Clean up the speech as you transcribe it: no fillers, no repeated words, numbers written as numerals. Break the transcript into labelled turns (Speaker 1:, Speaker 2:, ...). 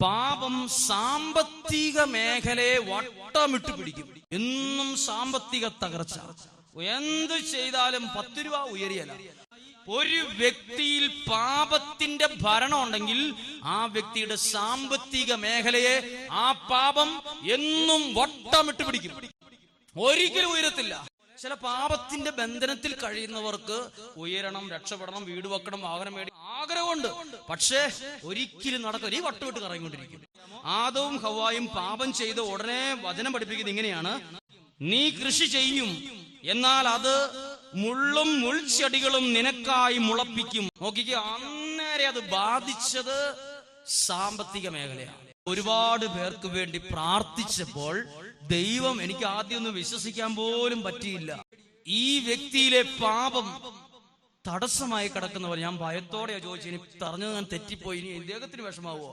Speaker 1: പാപം സാമ്പത്തിക മേഖലയെ വട്ടമിട്ട് പിടിക്കും. എന്നും സാമ്പത്തിക തകർച്ച. എന്ത് ചെയ്താലും 10 രൂപ ഉയരിയല്ല. ഒരു വ്യക്തിയിൽ പാപത്തിന്റെ ഭരണം ഉണ്ടെങ്കിൽ ആ വ്യക്തിയുടെ സാമ്പത്തിക മേഖലയെ ആ പാപം എന്നും വട്ടമിട്ട് പിടിക്കും. ഒരിക്കലും ഉയരത്തില്ല. ചില പാപത്തിന്റെ ബന്ധനത്തിൽ കഴിയുന്നവർക്ക് ഉയരണം, രക്ഷപ്പെടണം, വീട് വെക്കണം, വാഹനം മേടി ആഗ്രഹമുണ്ട്. പക്ഷേ ഒരിക്കലും നടക്കില്ല. ഈ വട്ടമിട്ട് കറങ്ങിക്കൊണ്ടിരിക്കും. ആദവും ഹവ്വായും പാപം ചെയ്ത ഉടനെ വചനം പഠിപ്പിക്കുന്നത് ഇങ്ങനെയാണ്: നീ കൃഷി ചെയ്യും, എന്നാൽ അത് മുള്ളും മുൾച്ചെടികളും നിനക്കായി മുളപ്പിക്കും. നോക്കിക്കേ, അന്നേരം അത് ബാധിച്ചത് സാമ്പത്തിക മേഖലയാണ്. ഒരുപാട് പേർക്ക് വേണ്ടി പ്രാർത്ഥിച്ചപ്പോൾ ദൈവം, എനിക്ക് ആദ്യമൊന്നും വിശ്വസിക്കാൻ പോലും പറ്റിയില്ല, ഈ വ്യക്തിയിലെ പാപം തടസ്സമായി കിടക്കുന്നവർ. ഞാൻ ഭയത്തോടെയാ ചോദിച്ചു, ഇനി പറഞ്ഞത് ഞാൻ തെറ്റിപ്പോയി, ഇനി ഇദ്ദേഹത്തിന് വിഷമാവോ?